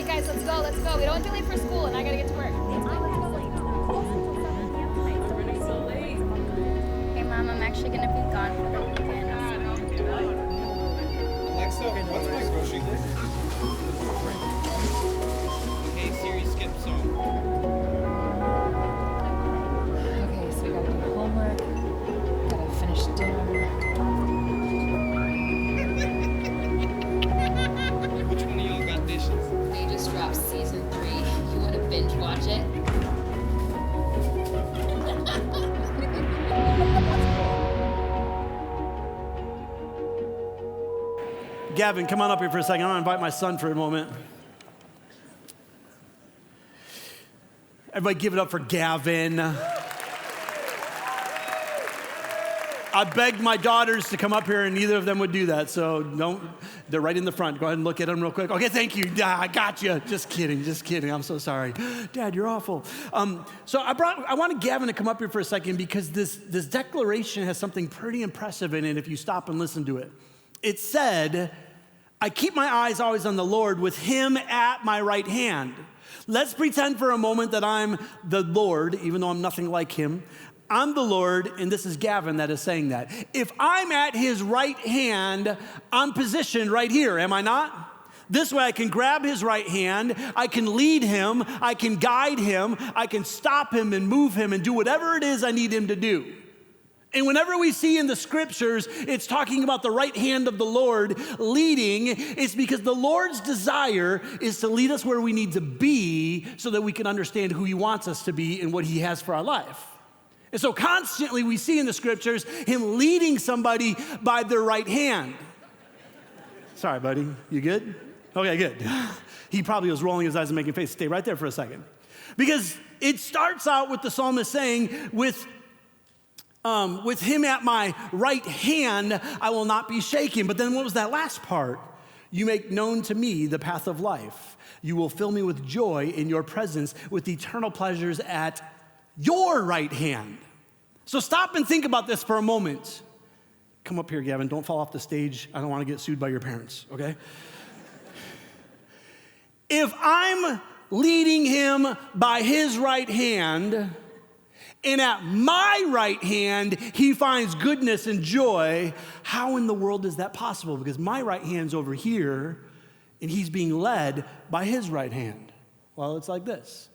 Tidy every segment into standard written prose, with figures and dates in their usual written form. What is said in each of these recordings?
right, guys, let's go. We don't want to be late for school, and I gotta get to work. Hey, Mom, I'm actually gonna be gone for the weekend. Alexa, what's my grocery list? Hey Siri, skip song. Okay, so we gotta do homework. Gotta finish dinner. Which one of y'all got dishes? They just dropped season 3. You want to binge watch it? Gavin, come on up here for a second. I want to invite my son for a moment. Everybody give it up for Gavin. I begged my daughters to come up here, and neither of them would do that, so they're right in the front. Go ahead and look at them real quick. Okay, thank you. I got you. Just kidding. I'm so sorry. Dad, you're awful. So I wanted Gavin to come up here for a second because this declaration has something pretty impressive in it if you stop and listen to it. It said, I keep my eyes always on the Lord with him at my right hand. Let's pretend for a moment that I'm the Lord, even though I'm nothing like him. I'm the Lord, and this is Gavin that is saying that. If I'm at his right hand, I'm positioned right here, am I not? This way I can grab his right hand, I can lead him, I can guide him, I can stop him and move him and do whatever it is I need him to do. And whenever we see in the scriptures, it's talking about the right hand of the Lord leading, it's because the Lord's desire is to lead us where we need to be so that we can understand who he wants us to be and what he has for our life. And so constantly we see in the scriptures him leading somebody by their right hand. Sorry, buddy, you good? Okay, good. He probably was rolling his eyes and making faces. Stay right there for a second. Because it starts out with the psalmist saying, with him at my right hand, I will not be shaken. But then what was that last part? You make known to me the path of life. You will fill me with joy in your presence, with eternal pleasures at your right hand. So stop and think about this for a moment. Come up here, Gavin. Don't fall off the stage. I don't want to get sued by your parents, okay? If I'm leading him by his right hand, and at my right hand, he finds goodness and joy, how in the world is that possible? Because my right hand's over here, and he's being led by his right hand. Well, it's like this.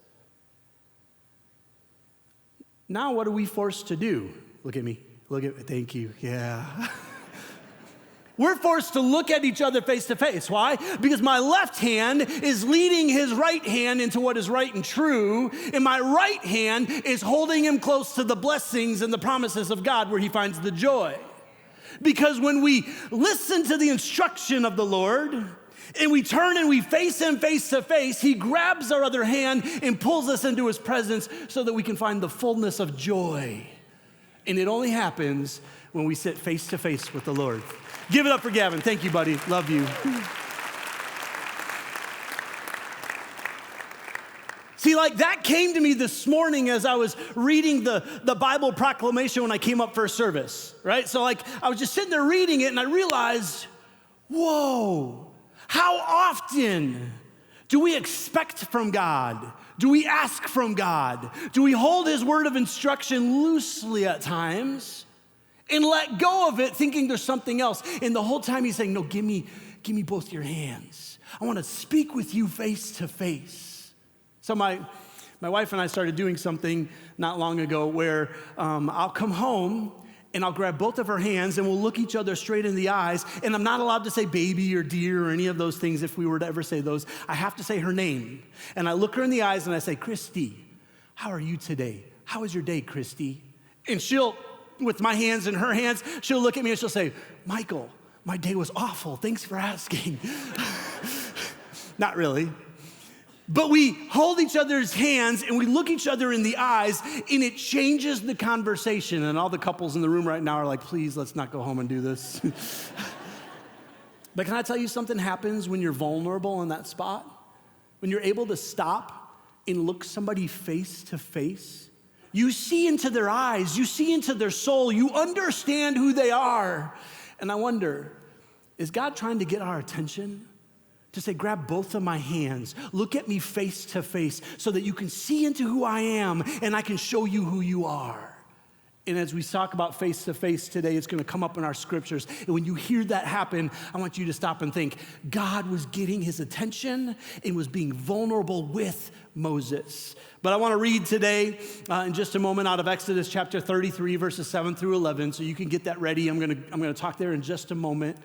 Now what are we forced to do? Look at me. Thank you. Yeah. We're forced to look at each other face to face. Why? Because my left hand is leading his right hand into what is right and true, and my right hand is holding him close to the blessings and the promises of God where he finds the joy. Because when we listen to the instruction of the Lord, and we turn and we face him face to face, he grabs our other hand and pulls us into his presence so that we can find the fullness of joy. And it only happens when we sit face to face with the Lord. Give it up for Gavin. Thank you, buddy. Love you. See, like that came to me this morning as I was reading the Bible proclamation when I came up for a service, right? So like I was just sitting there reading it and I realized, whoa, how often do we expect from God? Do we ask from God? Do we hold his word of instruction loosely at times and let go of it thinking there's something else? And the whole time he's saying, no, give me both your hands. I want to speak with you face to face. So my wife and I started doing something not long ago where I'll come home and I'll grab both of her hands and we'll look each other straight in the eyes. And I'm not allowed to say baby or dear or any of those things if we were to ever say those. I have to say her name. And I look her in the eyes and I say, Christy, how are you today? How was your day, Christy? And she'll, with my hands in her hands, she'll look at me and she'll say, Michael, my day was awful. Thanks for asking. Not really. But we hold each other's hands and we look each other in the eyes and it changes the conversation. And all the couples in the room right now are like, please, let's not go home and do this. But can I tell you something happens when you're vulnerable in that spot? When you're able to stop and look somebody face to face, you see into their eyes, you see into their soul, you understand who they are. And I wonder, is God trying to get our attention? to say, grab both of my hands, look at me face to face so that you can see into who I am and I can show you who you are. And as we talk about face to face today, it's going to come up in our scriptures. And when you hear that happen, I want you to stop and think, God was getting his attention and was being vulnerable with Moses. But I want to read today in just a moment out of Exodus chapter 33, verses 7 through 11. So you can get that ready. I'm going to talk there in just a moment.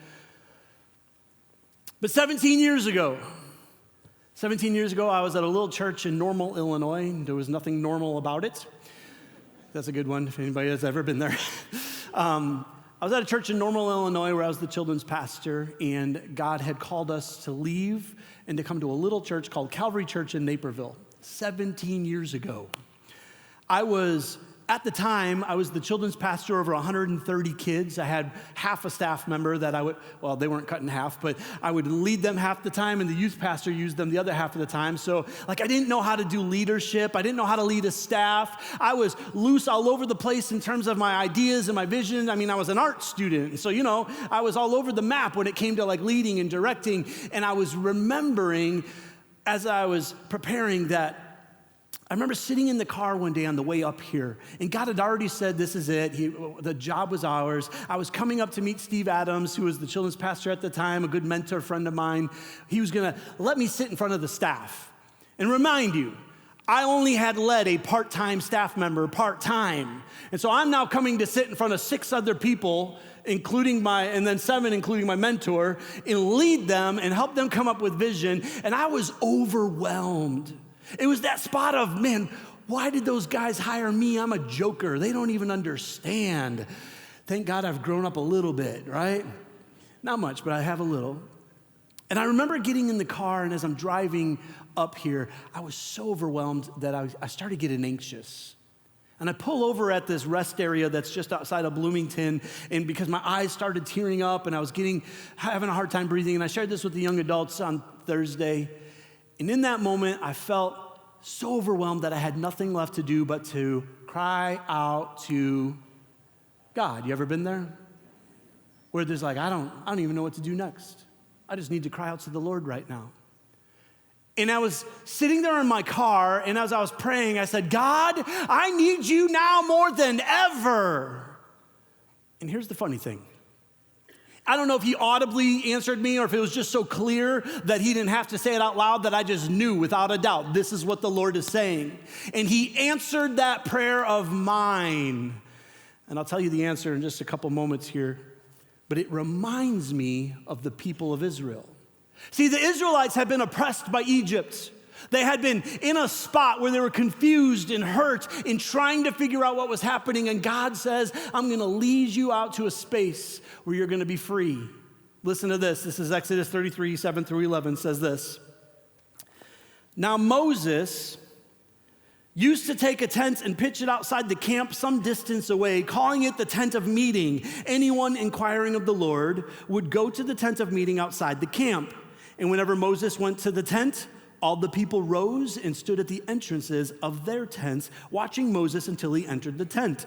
But 17 years ago, I was at a little church in Normal, Illinois. There was nothing normal about it. That's a good one if anybody has ever been there. I was at a church in Normal, Illinois where I was the children's pastor, and God had called us to leave and to come to a little church called Calvary Church in Naperville 17 years ago. At the time, I was the children's pastor over 130 kids. I had half a staff member that they weren't cut in half, but I would lead them half the time, and the youth pastor used them the other half of the time. So, I didn't know how to do leadership. I didn't know how to lead a staff. I was loose all over the place in terms of my ideas and my vision. I was an art student, so, I was all over the map when it came to, leading and directing, and I was remembering as I was preparing that I remember sitting in the car one day on the way up here, and God had already said, this is it. The job was ours. I was coming up to meet Steve Adams, who was the children's pastor at the time, a good mentor friend of mine. He was going to let me sit in front of the staff. And remind you, I only had led a part-time staff member, part-time. And so I'm now coming to sit in front of 6 other people, and then 7, including my mentor, and lead them and help them come up with vision. And I was overwhelmed. It was that spot of, man, why did those guys hire me? I'm a joker. They don't even understand. Thank God I've grown up a little bit, right? Not much, but I have a little. And I remember getting in the car, and as I'm driving up here, I was so overwhelmed that I started getting anxious. And I pull over at this rest area that's just outside of Bloomington, and because my eyes started tearing up and I was having a hard time breathing, and I shared this with the young adults on Thursday. And in that moment, I felt so overwhelmed that I had nothing left to do but to cry out to God. You ever been there? Where there's I don't even know what to do next. I just need to cry out to the Lord right now. And I was sitting there in my car, and as I was praying, I said, God, I need you now more than ever. And here's the funny thing. I don't know if he audibly answered me or if it was just so clear that he didn't have to say it out loud that I just knew without a doubt, this is what the Lord is saying. And he answered that prayer of mine. And I'll tell you the answer in just a couple moments here. But it reminds me of the people of Israel. See, the Israelites had been oppressed by Egypt. They had been in a spot where they were confused and hurt in trying to figure out what was happening. And God says, I'm going to lead you out to a space where you're going to be free. Listen to this. This is Exodus 33, 7 through 11 says this. Now Moses used to take a tent and pitch it outside the camp some distance away, calling it the tent of meeting. Anyone inquiring of the Lord would go to the tent of meeting outside the camp. And whenever Moses went to the tent, all the people rose and stood at the entrances of their tents, watching Moses until he entered the tent.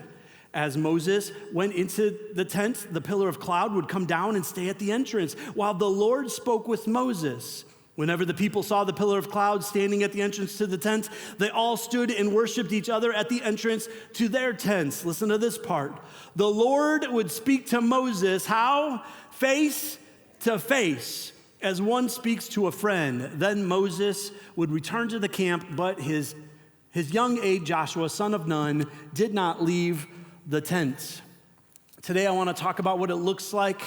As Moses went into the tent, the pillar of cloud would come down and stay at the entrance, while the Lord spoke with Moses. Whenever the people saw the pillar of cloud standing at the entrance to the tent, they all stood and worshiped each other at the entrance to their tents. Listen to this part. The Lord would speak to Moses, how? Face to face, as one speaks to a friend. Then Moses would return to the camp, but his young aide, Joshua, son of Nun, did not leave the tent. Today I want to talk about what it looks like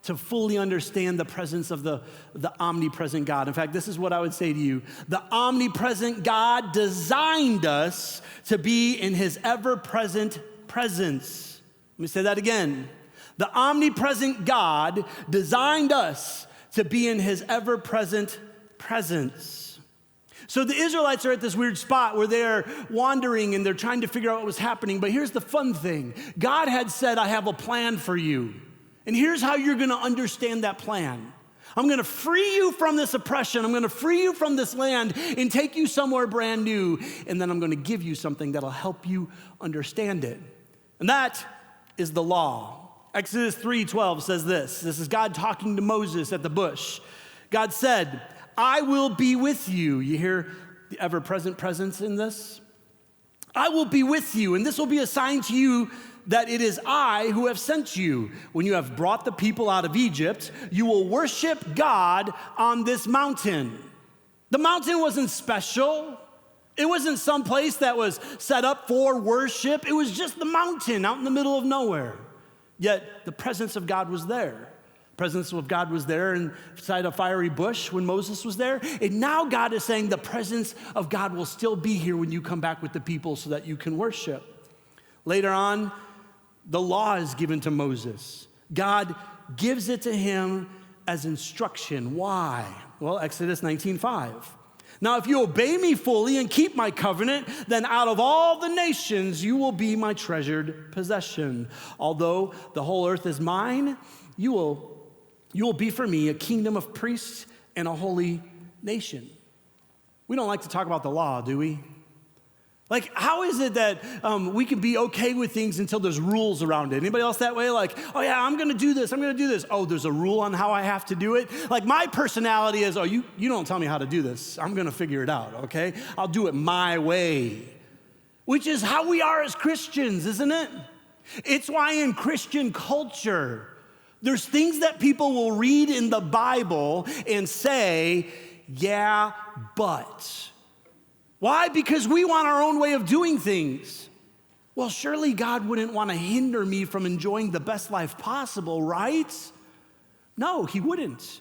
to fully understand the presence of the omnipresent God. In fact, this is what I would say to you. The omnipresent God designed us to be in his ever-present presence. Let me say that again. The omnipresent God designed us to be in his ever-present presence. So the Israelites are at this weird spot where they're wandering and they're trying to figure out what was happening. But here's the fun thing. God had said, I have a plan for you. And here's how you're going to understand that plan. I'm going to free you from this oppression. I'm going to free you from this land and take you somewhere brand new. And then I'm going to give you something that'll help you understand it. And that is the law. Exodus 3:12 says this. This is God talking to Moses at the bush. God said, I will be with you. You hear the ever-present presence in this? I will be with you, and this will be a sign to you that it is I who have sent you. When you have brought the people out of Egypt, you will worship God on this mountain. The mountain wasn't special. It wasn't some place that was set up for worship. It was just the mountain out in the middle of nowhere. Yet the presence of God was there. The presence of God was there inside a fiery bush when Moses was there. And now God is saying the presence of God will still be here when you come back with the people so that you can worship. Later on, the law is given to Moses. God gives it to him as instruction. Why? Well, Exodus 19:5. Now, if you obey me fully and keep my covenant, then out of all the nations you will be my treasured possession. Although the whole earth is mine, you will be for me a kingdom of priests and a holy nation. We don't like to talk about the law, do we? Like, how is it that we can be okay with things until there's rules around it? Anybody else that way? Like, oh yeah, I'm gonna do this, I'm gonna do this. Oh, there's a rule on how I have to do it? Like, my personality is, oh, you don't tell me how to do this. I'm gonna figure it out, okay? I'll do it my way. Which is how we are as Christians, isn't it? It's why in Christian culture, there's things that people will read in the Bible and say, yeah, but. Why? Because we want our own way of doing things. Well, surely God wouldn't want to hinder me from enjoying the best life possible, right? No, he wouldn't.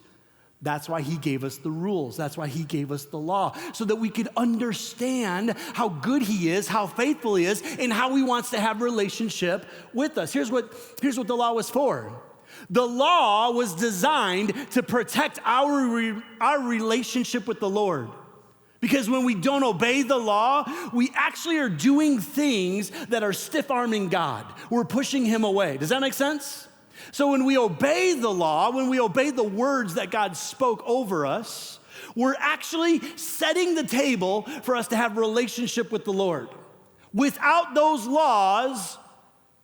That's why he gave us the rules. That's why he gave us the law, so that we could understand how good he is, how faithful he is, and how he wants to have relationship with us. Here's what the law was for. The law was designed to protect our relationship with the Lord. Because when we don't obey the law, we actually are doing things that are stiff-arming God. We're pushing him away. Does that make sense? So when we obey the law, when we obey the words that God spoke over us, we're actually setting the table for us to have a relationship with the Lord. Without those laws,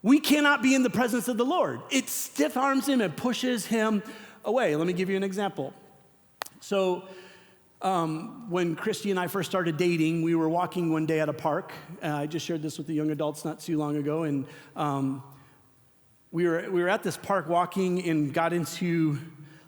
we cannot be in the presence of the Lord. It stiff-arms him and pushes him away. Let me give you an example. So, when Christy and I first started dating, we were walking one day at a park. I just shared this with the young adults not too long ago, and we were at this park walking and got into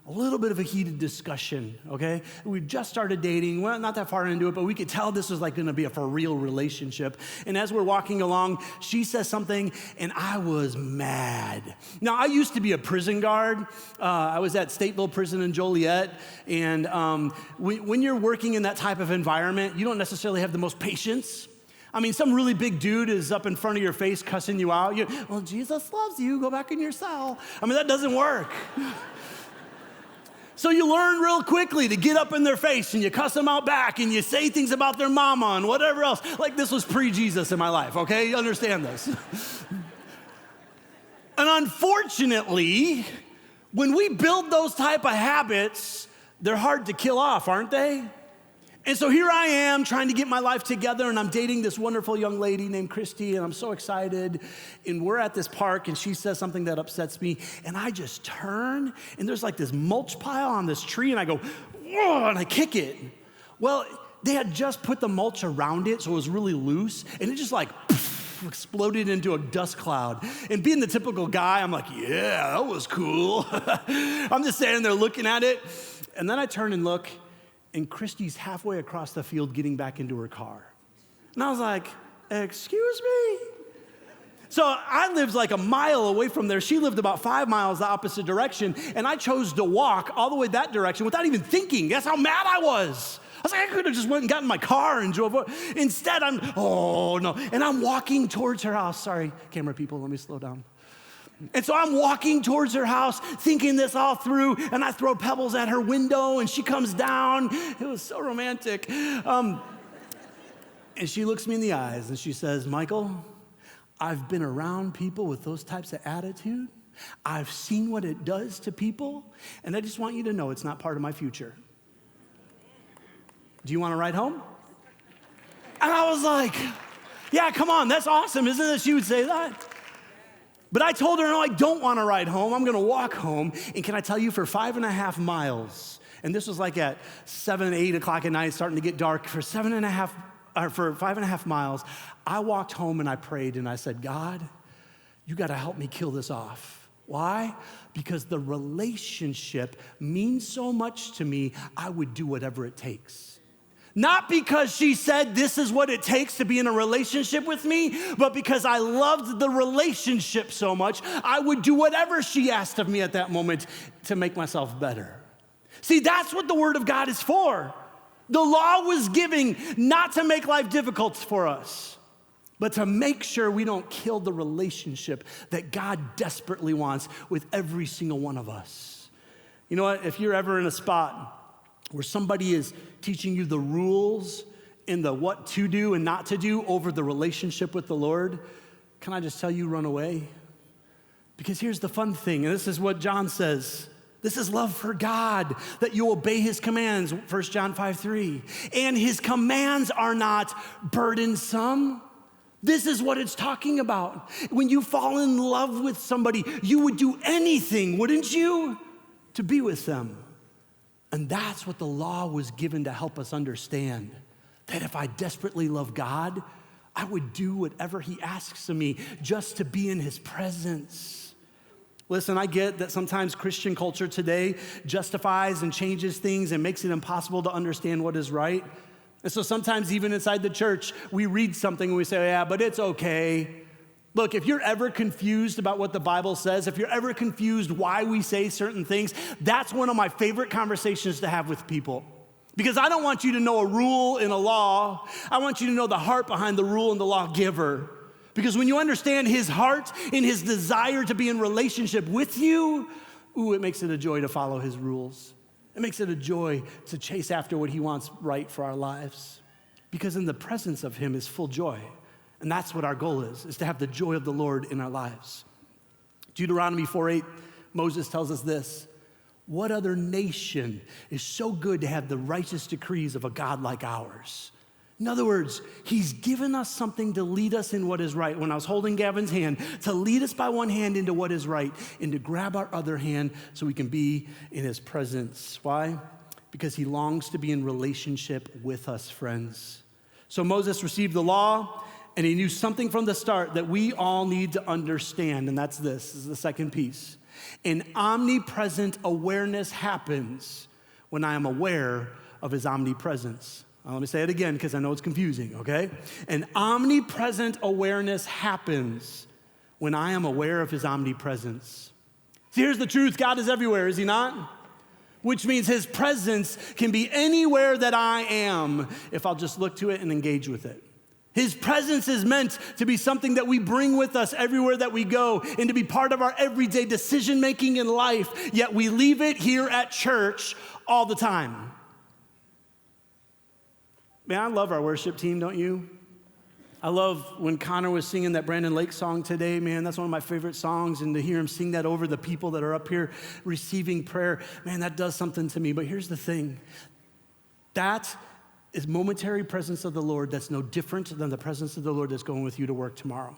a little bit of a heated discussion, okay? We just started dating, well, not that far into it, but we could tell this was like gonna be a for real relationship. And as we're walking along, she says something, and I was mad. Now, I used to be a prison guard. I was at Stateville Prison in Joliet, and when you're working in that type of environment, you don't necessarily have the most patience. I mean, some really big dude is up in front of your face cussing you out. Well, Jesus loves you, go back in your cell. I mean, that doesn't work. So you learn real quickly to get up in their face and you cuss them out back and you say things about their mama and whatever else. Like, this was pre-Jesus in my life, okay? You understand this. And unfortunately, when we build those type of habits, they're hard to kill off, aren't they? And so here I am trying to get my life together, and I'm dating this wonderful young lady named Christy, and I'm so excited. And we're at this park, and she says something that upsets me, and I just turn, and there's like this mulch pile on this tree, and I go, whoa, and I kick it. Well, they had just put the mulch around it, so it was really loose, and it just like exploded into a dust cloud. And being the typical guy, I'm like, yeah, that was cool. I'm just standing there looking at it, and then I turn and look, and Christy's halfway across the field getting back into her car. And I was like, excuse me? So I lived like a mile away from there. She lived about 5 miles the opposite direction, and I chose to walk all the way that direction without even thinking. That's how mad I was. I was like, I could have just went and got in my car and drove over. Instead, oh no. And I'm walking towards her house. Sorry, camera people, let me slow down. And so I'm walking towards her house, thinking this all through, and I throw pebbles at her window, and she comes down. It was so romantic. And she looks me in the eyes, and she says, Michael, I've been around people with those types of attitude. I've seen what it does to people, and I just want you to know it's not part of my future. Do you want to ride home? And I was like, yeah, come on, that's awesome, isn't it? She would say that. But I told her, no, I don't want to ride home. I'm going to walk home. And can I tell you, for 5.5 miles, And this was like at 7, 8 o'clock at night, starting to get dark. For 5.5 miles, I walked home and I prayed and I said, God, you got to help me kill this off. Why? Because the relationship means so much to me, I would do whatever it takes. Not because she said this is what it takes to be in a relationship with me, but because I loved the relationship so much, I would do whatever she asked of me at that moment to make myself better. See, that's what the Word of God is for. The law was given not to make life difficult for us, but to make sure we don't kill the relationship that God desperately wants with every single one of us. You know what? If you're ever in a spot where somebody is teaching you the rules and the what to do and not to do over the relationship with the Lord, can I just tell you, run away? Because here's the fun thing, and this is what John says. This is love for God, that you obey his commands, 1 John 5:3. And his commands are not burdensome. This is what it's talking about. When you fall in love with somebody, you would do anything, wouldn't you, to be with them. And that's what the law was given to help us understand, that if I desperately love God, I would do whatever he asks of me just to be in his presence. Listen, I get that sometimes Christian culture today justifies and changes things and makes it impossible to understand what is right. And so sometimes even inside the church, we read something and we say, yeah, but it's okay. Look, if you're ever confused about what the Bible says, if you're ever confused why we say certain things, that's one of my favorite conversations to have with people. Because I don't want you to know a rule in a law. I want you to know the heart behind the rule and the lawgiver. Because when you understand his heart and his desire to be in relationship with you, it makes it a joy to follow his rules. It makes it a joy to chase after what he wants right for our lives. Because in the presence of him is full joy. And that's what our goal is to have the joy of the Lord in our lives. Deuteronomy 4:8, Moses tells us this: what other nation is so good to have the righteous decrees of a God like ours? In other words, he's given us something to lead us in what is right. When I was holding Gavin's hand, to lead us by one hand into what is right and to grab our other hand so we can be in his presence. Why? Because he longs to be in relationship with us, friends. So Moses received the law, and he knew something from the start that we all need to understand, and that's this. This is the second piece. An omnipresent awareness happens when I am aware of his omnipresence. Let me say it again because I know it's confusing, okay? An omnipresent awareness happens when I am aware of his omnipresence. See, here's the truth. God is everywhere, is he not? Which means his presence can be anywhere that I am if I'll just look to it and engage with it. His presence is meant to be something that we bring with us everywhere that we go and to be part of our everyday decision-making in life, yet we leave it here at church all the time. Man, I love our worship team, don't you? I love when Connor was singing that Brandon Lake song today, man. That's one of my favorite songs, and to hear him sing that over the people that are up here receiving prayer, man, that does something to me. But here's the thing. That is momentary presence of the Lord that's no different than the presence of the Lord that's going with you to work tomorrow.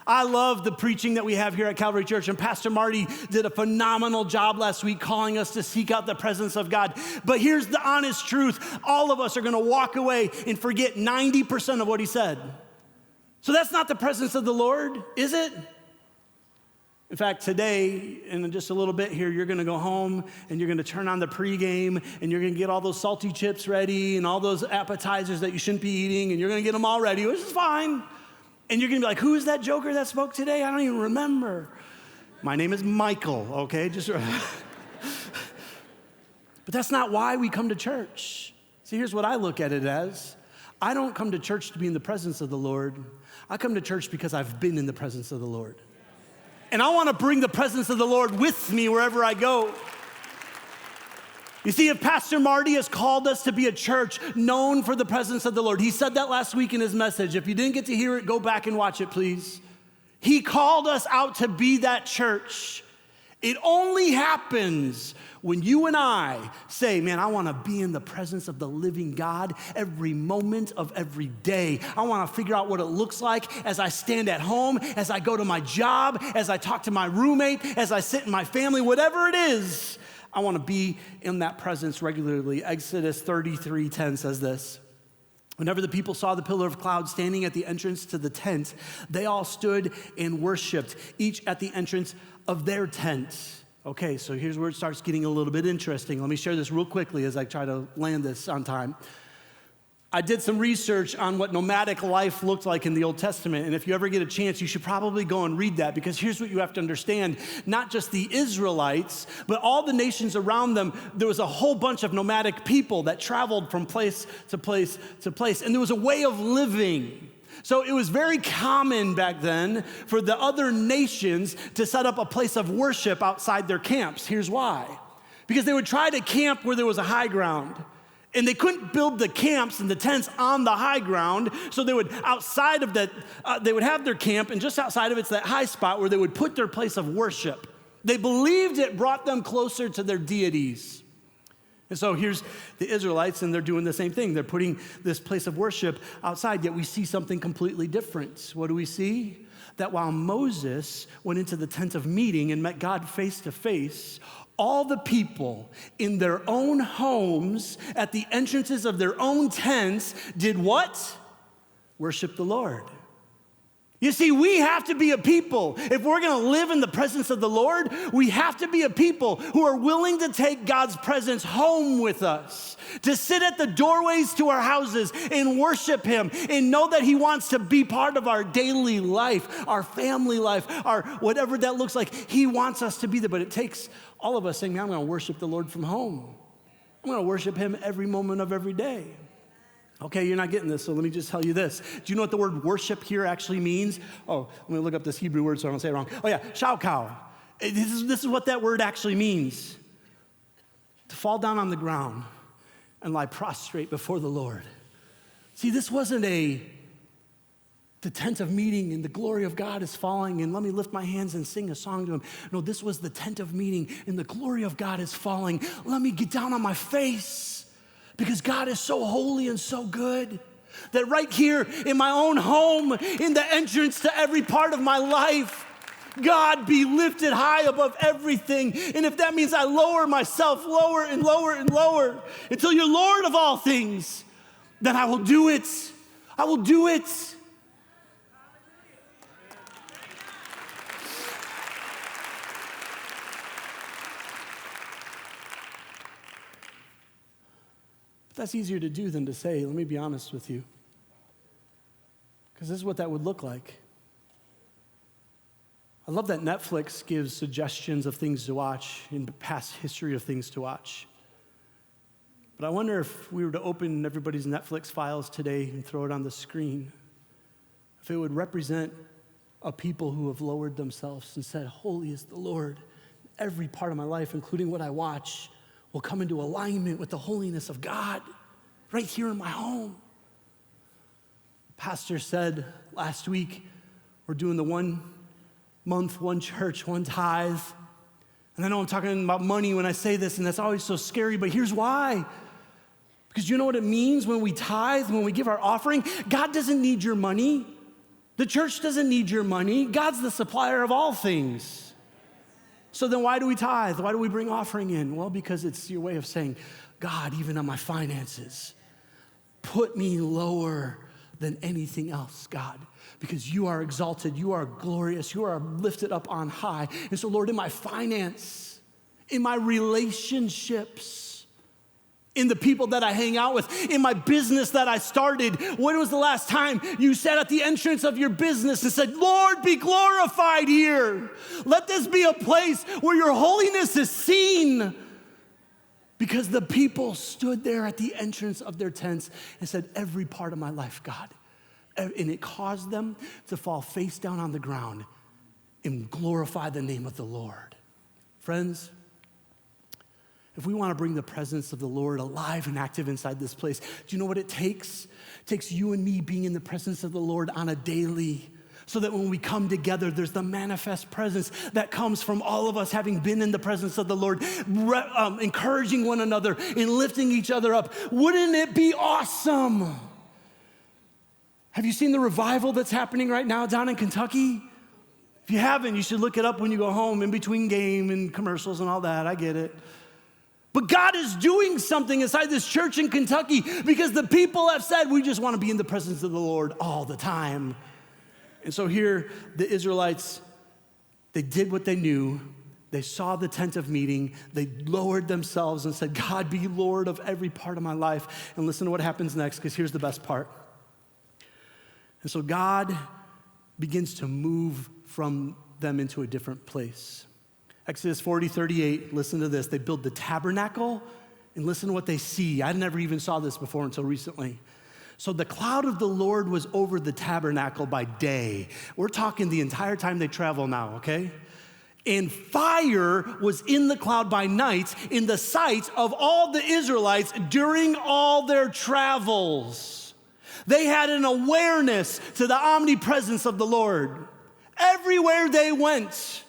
I love the preaching that we have here at Calvary Church, and Pastor Marty did a phenomenal job last week calling us to seek out the presence of God. But here's the honest truth. All of us are gonna walk away and forget 90% of what he said. So that's not the presence of the Lord, is it? In fact, today, in just a little bit here, you're gonna go home and you're gonna turn on the pregame and you're gonna get all those salty chips ready and all those appetizers that you shouldn't be eating, and you're gonna get them all ready, which is fine. And you're gonna be like, who is that joker that spoke today? I don't even remember. My name is Michael, okay? But that's not why we come to church. See, here's what I look at it as. I don't come to church to be in the presence of the Lord. I come to church because I've been in the presence of the Lord. And I want to bring the presence of the Lord with me wherever I go. You see, if Pastor Marty has called us to be a church known for the presence of the Lord, he said that last week in his message. If you didn't get to hear it, go back and watch it, please. He called us out to be that church. It only happens when you and I say, man, I want to be in the presence of the living God every moment of every day. I want to figure out what it looks like as I stand at home, as I go to my job, as I talk to my roommate, as I sit in my family, whatever it is. I want to be in that presence regularly. Exodus 33:10 says this. Whenever the people saw the pillar of cloud standing at the entrance to the tent, they all stood and worshiped, each at the entrance of their tent. Okay, so here's where it starts getting a little bit interesting. Let me share this real quickly as I try to land this on time. I did some research on what nomadic life looked like in the Old Testament, and if you ever get a chance, you should probably go and read that, because here's what you have to understand. Not just the Israelites, but all the nations around them, there was a whole bunch of nomadic people that traveled from place to place to place, and there was a way of living. So it was very common back then for the other nations to set up a place of worship outside their camps. Here's why. Because they would try to camp where there was a high ground. And they couldn't build the camps and the tents on the high ground, so they would, outside of that, they would have their camp, and just outside of it's that high spot where they would put their place of worship. They believed it brought them closer to their deities. And so here's the Israelites, and they're doing the same thing. They're putting this place of worship outside, yet we see something completely different. What do we see? That while Moses went into the tent of meeting and met God face to face, all the people in their own homes, at the entrances of their own tents, did what? Worship the Lord. You see, we have to be a people. If we're going to live in the presence of the Lord, we have to be a people who are willing to take God's presence home with us, to sit at the doorways to our houses and worship Him and know that He wants to be part of our daily life, our family life, our whatever that looks like. He wants us to be there, but it takes all of us saying, man, I'm going to worship the Lord from home. I'm going to worship Him every moment of every day. Okay, you're not getting this, so let me just tell you this. Do you know what the word worship here actually means? Oh, let me look up this Hebrew word so I don't say it wrong. Oh yeah, shaukau. This is what that word actually means. To fall down on the ground and lie prostrate before the Lord. See, this wasn't the tent of meeting and the glory of God is falling and let me lift my hands and sing a song to Him. No, this was the tent of meeting and the glory of God is falling. Let me get down on my face. Because God is so holy and so good that right here in my own home, in the entrance to every part of my life, God be lifted high above everything. And if that means I lower myself lower and lower and lower until you're Lord of all things, then I will do it. I will do it. That's easier to do than to say, let me be honest with you. Because this is what that would look like. I love that Netflix gives suggestions of things to watch in past history of things to watch. But I wonder if we were to open everybody's Netflix files today and throw it on the screen, if it would represent a people who have lowered themselves and said, holy is the Lord. Every part of my life, including what I watch, will come into alignment with the holiness of God right here in my home. Pastor said last week, we're doing the 1 month, one church, one tithe. And I know I'm talking about money when I say this, and that's always so scary, but here's why. Because you know what it means when we tithe, when we give our offering? God doesn't need your money. The church doesn't need your money. God's the supplier of all things. So then why do we tithe? Why do we bring offering in? Well, because it's your way of saying, God, even on my finances, put me lower than anything else, God, because you are exalted, you are glorious, you are lifted up on high. And so, Lord, in my finance, in my relationships, in the people that I hang out with, in my business that I started, when was the last time you sat at the entrance of your business and said, Lord, be glorified here. Let this be a place where your holiness is seen. Because the people stood there at the entrance of their tents and said, every part of my life, God. And it caused them to fall face down on the ground and glorify the name of the Lord. Friends, if we want to bring the presence of the Lord alive and active inside this place, do you know what it takes? It takes you and me being in the presence of the Lord on a daily, so that when we come together, there's the manifest presence that comes from all of us having been in the presence of the Lord, encouraging one another and lifting each other up. Wouldn't it be awesome? Have you seen the revival that's happening right now down in Kentucky? If you haven't, you should look it up when you go home in between game and commercials and all that. I get it. But God is doing something inside this church in Kentucky because the people have said, we just want to be in the presence of the Lord all the time. And so here, the Israelites, they did what they knew. They saw the tent of meeting. They lowered themselves and said, God, be Lord of every part of my life. And listen to what happens next, because here's the best part. And so God begins to move from them into a different place. Exodus 40:38, listen to this. They build the tabernacle, and listen to what they see. I never even saw this before until recently. So the cloud of the Lord was over the tabernacle by day. We're talking the entire time they travel now, okay? And fire was in the cloud by night in the sight of all the Israelites during all their travels. They had an awareness to the omnipresence of the Lord. Everywhere they went,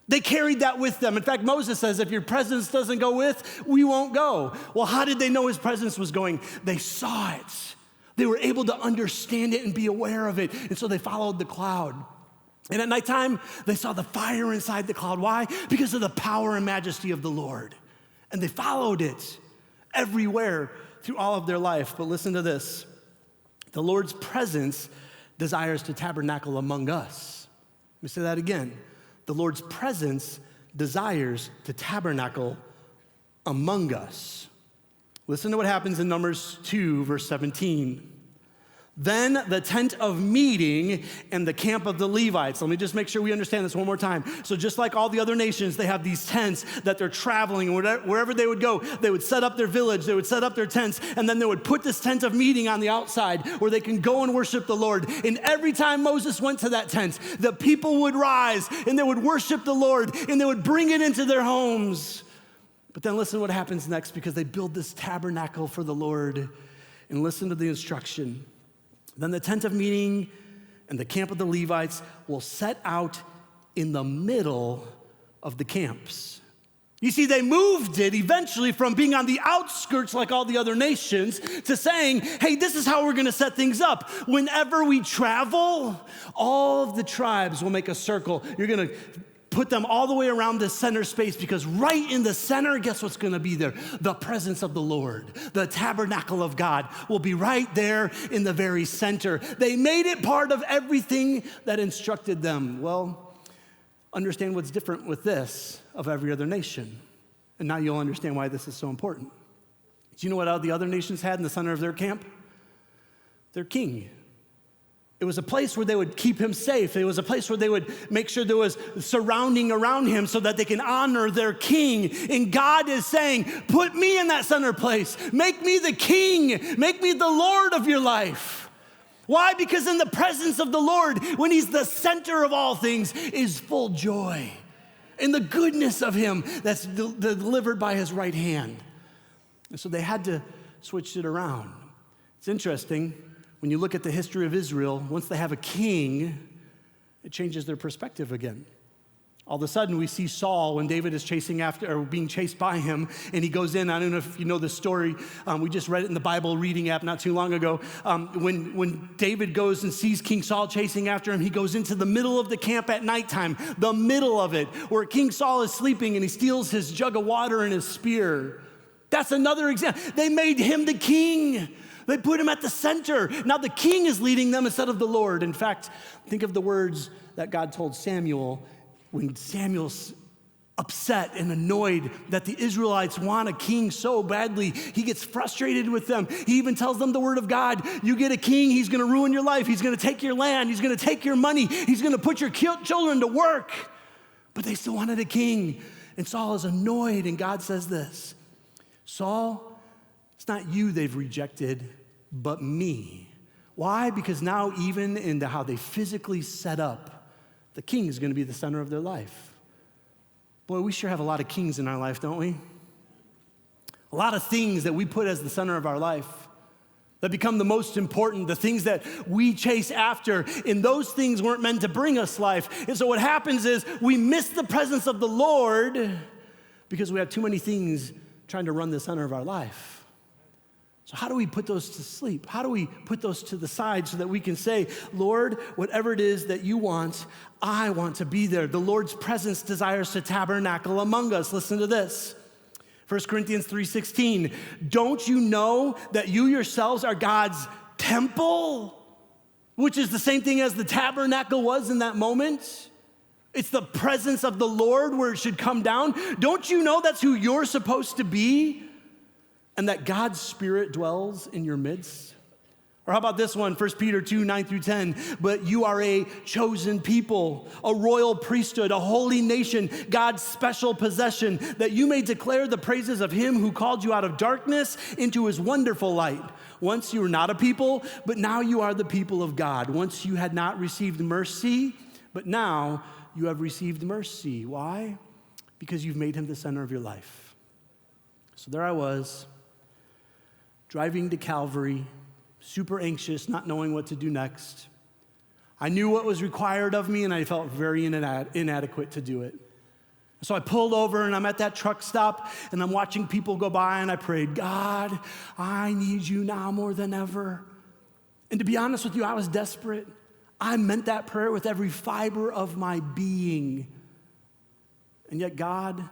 they carried that with them. In fact, Moses says, if your presence doesn't go with, we won't go. Well, how did they know his presence was going? They saw it. They were able to understand it and be aware of it. And so they followed the cloud. And at nighttime, they saw the fire inside the cloud. Why? Because of the power and majesty of the Lord. And they followed it everywhere through all of their life. But listen to this. The Lord's presence desires to tabernacle among us. Let me say that again. The Lord's presence desires to tabernacle among us. Listen to what happens in Numbers 2, verse 17. Then the tent of meeting and the camp of the Levites. Let me just make sure we understand this one more time. So just like all the other nations, they have these tents that they're traveling, wherever they would go, they would set up their village, they would set up their tents, and then they would put this tent of meeting on the outside where they can go and worship the Lord. And every time Moses went to that tent, the people would rise and they would worship the Lord and they would bring it into their homes. But then listen to what happens next, because they build this tabernacle for the Lord. And listen to the instruction. Then the tent of meeting and the camp of the Levites will set out in the middle of the camps. You see, they moved it eventually from being on the outskirts like all the other nations to saying, hey, this is how we're going to set things up. Whenever we travel, all of the tribes will make a circle. You're going to put them all the way around the center space, because right in the center, guess what's going to be there? The presence of the Lord. The tabernacle of God will be right there in the very center. They made it part of everything that instructed them. Well, understand what's different with this of every other nation. And now you'll understand why this is so important. Do you know what all the other nations had in the center of their camp? Their king. It was a place where they would keep him safe. It was a place where they would make sure there was surrounding around him so that they can honor their king. And God is saying, put me in that center place. Make me the king. Make me the Lord of your life. Why? Because in the presence of the Lord, when he's the center of all things, is full joy. And the goodness of him that's delivered by his right hand. And so they had to switch it around. It's interesting. When you look at the history of Israel, once they have a king, it changes their perspective again. All of a sudden, we see Saul when David is chasing after, or being chased by him, and he goes in. I don't know if you know the story. We just read it in the Bible reading app not too long ago. When David goes and sees King Saul chasing after him, he goes into the middle of the camp at nighttime, the middle of it, where King Saul is sleeping, and he steals his jug of water and his spear. That's another example. They made him the king. They put him at the center. Now the king is leading them instead of the Lord. In fact, think of the words that God told Samuel when Samuel's upset and annoyed that the Israelites want a king so badly. He gets frustrated with them. He even tells them the word of God. You get a king, he's going to ruin your life. He's going to take your land. He's going to take your money. He's going to put your children to work. But they still wanted a king. And Saul is annoyed, and God says this, Saul, it's not you they've rejected, but me. Why? Because now even into how they physically set up, the king is going to be the center of their life. Boy, we sure have a lot of kings in our life, don't we? A lot of things that we put as the center of our life that become the most important, the things that we chase after, and those things weren't meant to bring us life. And so what happens is we miss the presence of the Lord because we have too many things trying to run the center of our life. So how do we put those to sleep? How do we put those to the side so that we can say, Lord, whatever it is that you want, I want to be there. The Lord's presence desires to tabernacle among us. Listen to this. 1 Corinthians 3:16, don't you know that you yourselves are God's temple? Which is the same thing as the tabernacle was in that moment. It's the presence of the Lord where it should come down. Don't you know that's who you're supposed to be? And that God's Spirit dwells in your midst? Or how about this one, 1 Peter 2:9-10, but you are a chosen people, a royal priesthood, a holy nation, God's special possession, that you may declare the praises of him who called you out of darkness into his wonderful light. Once you were not a people, but now you are the people of God. Once you had not received mercy, but now you have received mercy. Why? Because you've made him the center of your life. So there I was, driving to Calvary, super anxious, not knowing what to do next. I knew what was required of me, and I felt very inadequate to do it. So I pulled over, and I'm at that truck stop, and I'm watching people go by, and I prayed, God, I need you now more than ever. And to be honest with you, I was desperate. I meant that prayer with every fiber of my being. And yet God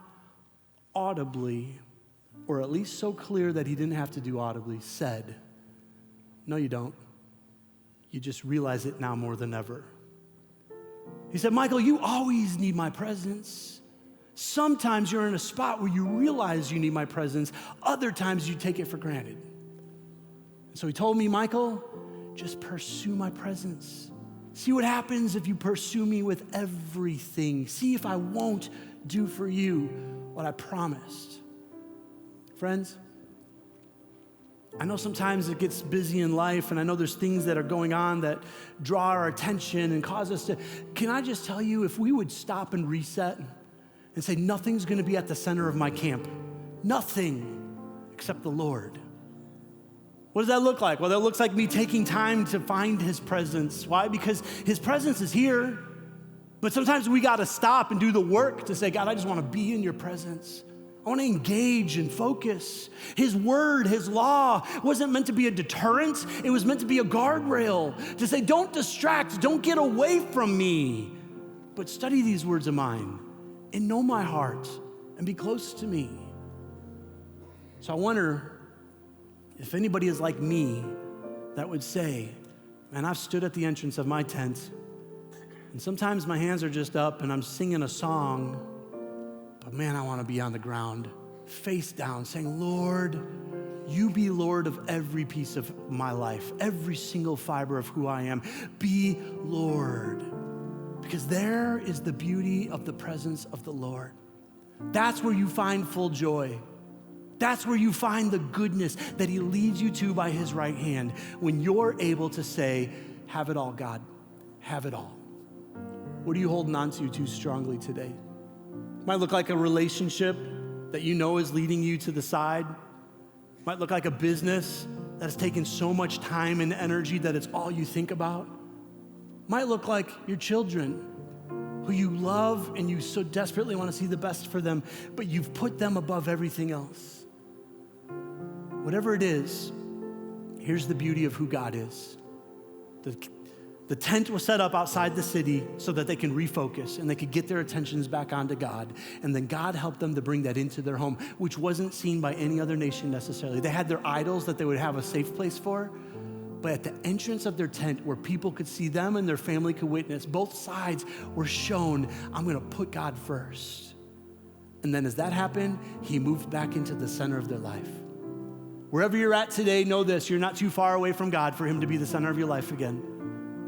audibly, or at least so clear that he didn't have to do audibly, said, no, you don't. You just realize it now more than ever. He said, Michael, you always need my presence. Sometimes you're in a spot where you realize you need my presence. Other times you take it for granted. And so he told me, Michael, just pursue my presence. See what happens if you pursue me with everything. See if I won't do for you what I promised. Friends, I know sometimes it gets busy in life, and I know there's things that are going on that draw our attention and cause us to. Can I just tell you, if we would stop and reset and say, nothing's gonna be at the center of my camp, nothing except the Lord. What does that look like? Well, that looks like me taking time to find his presence. Why? Because his presence is here, but sometimes we gotta stop and do the work to say, God, I just wanna be in your presence. I want to engage and focus. His word, his law wasn't meant to be a deterrent. It was meant to be a guardrail to say, don't distract, don't get away from me, but study these words of mine and know my heart and be close to me. So I wonder if anybody is like me that would say, man, I've stood at the entrance of my tent, and sometimes my hands are just up and I'm singing a song, but man, I want to be on the ground, face down, saying, Lord, you be Lord of every piece of my life, every single fiber of who I am. Be Lord. Because there is the beauty of the presence of the Lord. That's where you find full joy. That's where you find the goodness that he leads you to by his right hand, when you're able to say, have it all, God, have it all. What are you holding on to too strongly today? Might look like a relationship that you know is leading you to the side. Might look like a business that has taken so much time and energy that it's all you think about. Might look like your children who you love and you so desperately want to see the best for them, but you've put them above everything else. Whatever it is, here's the beauty of who God is. The tent was set up outside the city so that they can refocus and they could get their attentions back onto God. And then God helped them to bring that into their home, which wasn't seen by any other nation necessarily. They had their idols that they would have a safe place for, but at the entrance of their tent where people could see them and their family could witness, both sides were shown, I'm gonna put God first. And then as that happened, he moved back into the center of their life. Wherever you're at today, know this, you're not too far away from God for him to be the center of your life again.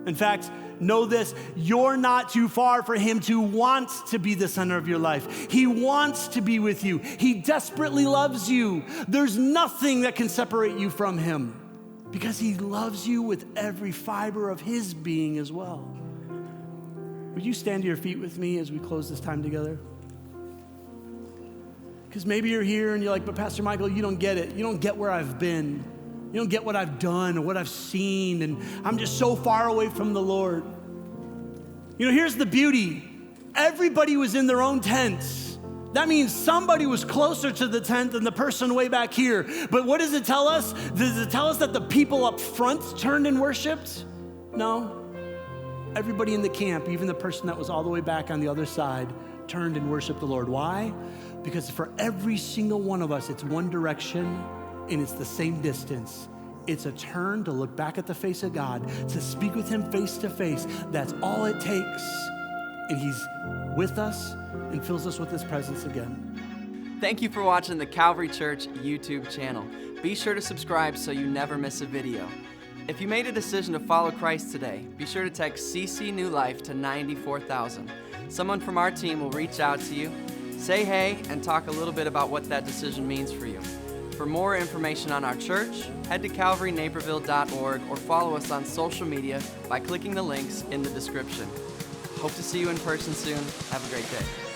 In fact, know this, you're not too far for him to want to be the center of your life. He wants to be with you. He desperately loves you. There's nothing that can separate you from him because he loves you with every fiber of his being as well. Would you stand to your feet with me as we close this time together? Because maybe you're here and you're like, but Pastor Michael, you don't get it. You don't get where I've been. You don't get what I've done or what I've seen, and I'm just so far away from the Lord. You know, here's the beauty. Everybody was in their own tents. That means somebody was closer to the tent than the person way back here. But what does it tell us? Does it tell us that the people up front turned and worshiped? No. Everybody in the camp, even the person that was all the way back on the other side, turned and worshiped the Lord. Why? Because for every single one of us, it's one direction and it's the same distance. It's a turn to look back at the face of God, to speak with him face to face. That's all it takes. And he's with us and fills us with his presence again. Thank you for watching the Calvary Church YouTube channel. Be sure to subscribe so you never miss a video. If you made a decision to follow Christ today, be sure to text CC New Life to 94,000. Someone from our team will reach out to you, say hey, and talk a little bit about what that decision means for you. For more information on our church, head to calvarynaperville.org or follow us on social media by clicking the links in the description. Hope to see you in person soon. Have a great day.